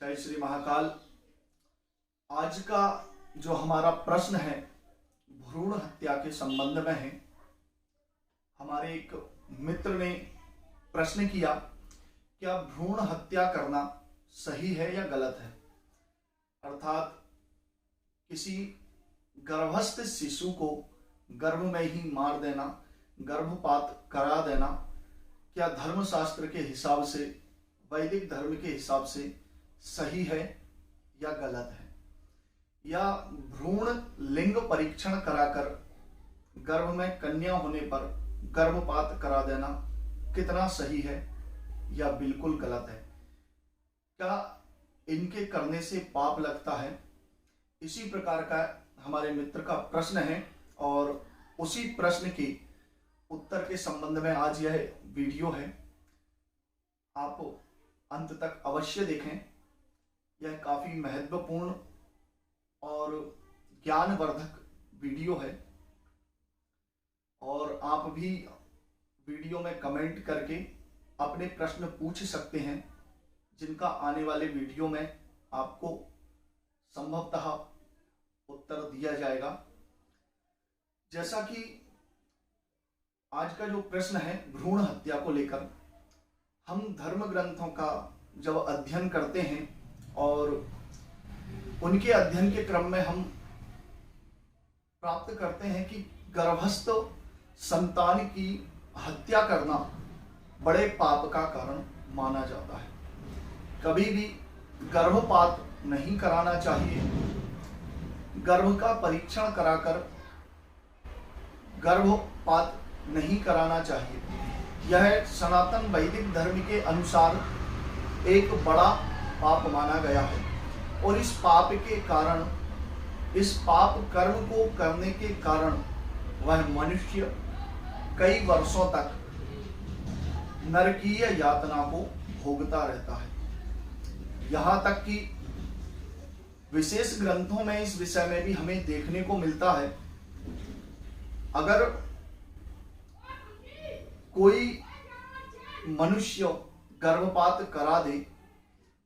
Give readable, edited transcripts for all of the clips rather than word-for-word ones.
जय श्री महाकाल। आज का जो हमारा प्रश्न है भ्रूण हत्या के संबंध में है। हमारे एक मित्र ने प्रश्न किया, क्या भ्रूण हत्या करना सही है या गलत है? अर्थात किसी गर्भस्थ शिशु को गर्भ में ही मार देना, गर्भपात करा देना, क्या धर्मशास्त्र के हिसाब से, वैदिक धर्म के हिसाब से सही है या गलत है? या भ्रूण लिंग परीक्षण कराकर गर्भ में कन्या होने पर गर्भपात करा देना कितना सही है या बिल्कुल गलत है? क्या इनके करने से पाप लगता है? इसी प्रकार का हमारे मित्र का प्रश्न है और उसी प्रश्न के उत्तर के संबंध में आज यह वीडियो है। आप अंत तक अवश्य देखें। यह काफी महत्वपूर्ण और ज्ञानवर्धक वीडियो है और आप भी वीडियो में कमेंट करके अपने प्रश्न पूछ सकते हैं, जिनका आने वाले वीडियो में आपको संभवतः उत्तर दिया जाएगा। जैसा कि आज का जो प्रश्न है भ्रूण हत्या को लेकर, हम धर्म ग्रंथों का जब अध्ययन करते हैं और उनके अध्ययन के क्रम में हम प्राप्त करते हैं कि गर्भस्थ संतान की हत्या करना बड़े पाप का कारण माना जाता है। कभी भी गर्भपात नहीं कराना चाहिए। गर्भ का परीक्षण कराकर गर्भपात नहीं कराना चाहिए। यह सनातन वैदिक धर्म के अनुसार एक बड़ा पाप माना गया है और इस पाप के कारण, इस पाप कर्म को करने के कारण वह मनुष्य कई वर्षों तक नरकीय यातना को भोगता रहता है। यहाँ तक कि विशेष ग्रंथों में इस विषय में भी हमें देखने को मिलता है, अगर कोई मनुष्य गर्भपात करा दे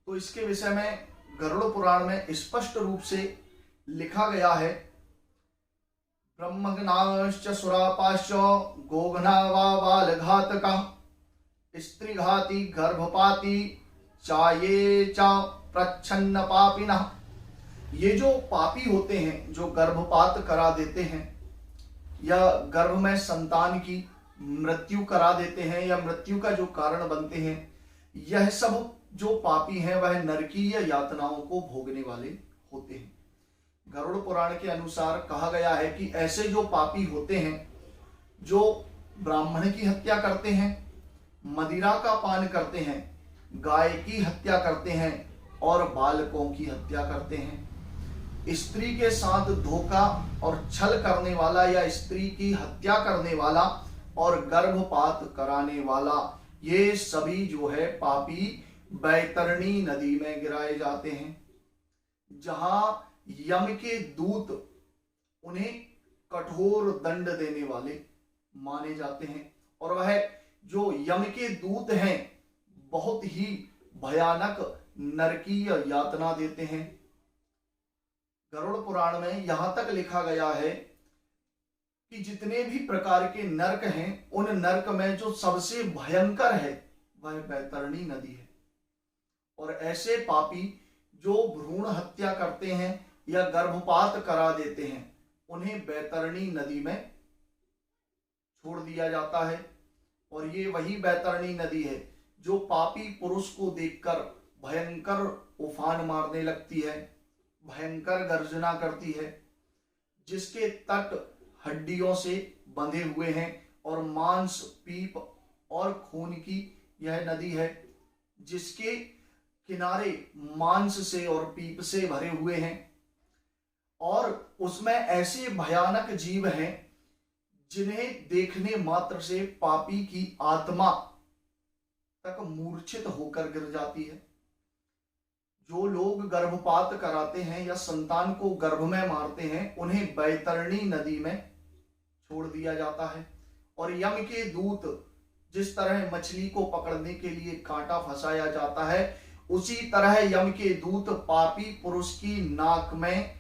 तो इसके विषय में गरुड़ पुराण में स्पष्ट रूप से लिखा गया है, ब्रह्मघ्नाश्च सुरापाश्च गोघ्ना वा बालघातका स्त्रीघाती गर्भपाती चाये चा प्रच्छन्न पापिनः। ये जो पापी होते हैं, जो गर्भपात करा देते हैं या गर्भ में संतान की मृत्यु करा देते हैं या मृत्यु का जो कारण बनते हैं, यह सब जो पापी हैं वह नरकीय यातनाओं को भोगने वाले होते हैं। गरुड़ पुराण के अनुसार कहा गया है कि ऐसे जो पापी होते हैं, जो ब्राह्मण की हत्या करते हैं, मदिरा का पान करते हैं, गाय की हत्या करते हैं और बालकों की हत्या करते हैं, स्त्री के साथ धोखा और छल करने वाला या स्त्री की हत्या करने वाला और गर्भपात कराने वाला, ये सभी जो है पापी बैतरणी नदी में गिराए जाते हैं, जहां यम के दूत उन्हें कठोर दंड देने वाले माने जाते हैं। और वह जो यम के दूत हैं बहुत ही भयानक नरकीय यातना देते हैं। गरुड़ पुराण में यहां तक लिखा गया है कि जितने भी प्रकार के नरक हैं, उन नरक में जो सबसे भयंकर है वह बैतरणी नदी है। और ऐसे पापी जो भ्रूण हत्या करते हैं या गर्भपात करा देते हैं, उन्हें बैतरणी नदी में छोड़ दिया जाता है। और ये वही बैतरणी नदी है जो पापी पुरुष को देखकर भयंकर उफान मारने लगती है, भयंकर गर्जना करती है, जिसके तट हड्डियों से बंधे हुए हैं और मांस, पीप और खून की यह नदी है, जिसके किनारे मांस से और पीप से भरे हुए हैं। और उसमें ऐसे भयानक जीव हैं जिन्हें देखने मात्र से पापी की आत्मा तक मूर्छित होकर गिर जाती है। जो लोग गर्भपात कराते हैं या संतान को गर्भ में मारते हैं, उन्हें बैतरणी नदी में छोड़ दिया जाता है। और यम के दूत जिस तरह मछली को पकड़ने के लिए कांटा फंसाया जाता है, उसी तरह यम के दूत पापी पुरुष की नाक में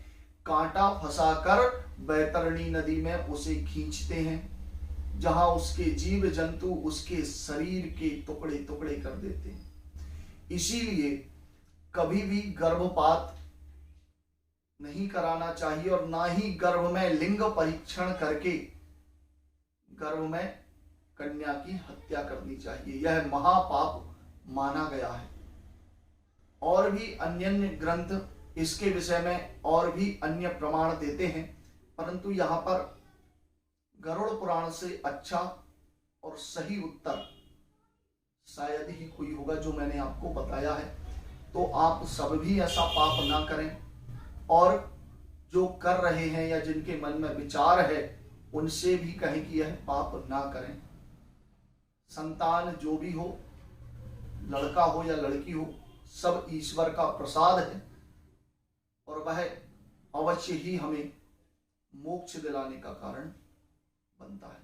कांटा फंसाकर बैतरणी नदी में उसे खींचते हैं, जहां उसके जीव जंतु उसके शरीर के टुकड़े टुकड़े कर देते हैं। इसीलिए कभी भी गर्भपात नहीं कराना चाहिए और ना ही गर्भ में लिंग परीक्षण करके गर्भ में कन्या की हत्या करनी चाहिए। यह महापाप माना गया है। और भी अन्य ग्रंथ इसके विषय में और भी अन्य प्रमाण देते हैं, परंतु यहाँ पर गरुड़ पुराण से अच्छा और सही उत्तर शायद ही कोई होगा जो मैंने आपको बताया है। तो आप सब भी ऐसा पाप ना करें, और जो कर रहे हैं या जिनके मन में विचार है उनसे भी कहें कि यह पाप ना करें। संतान जो भी हो, लड़का हो या लड़की हो, सब ईश्वर का प्रसाद है और वह अवश्य ही हमें मोक्ष दिलाने का कारण बनता है।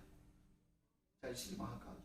जय श्री महाकाल।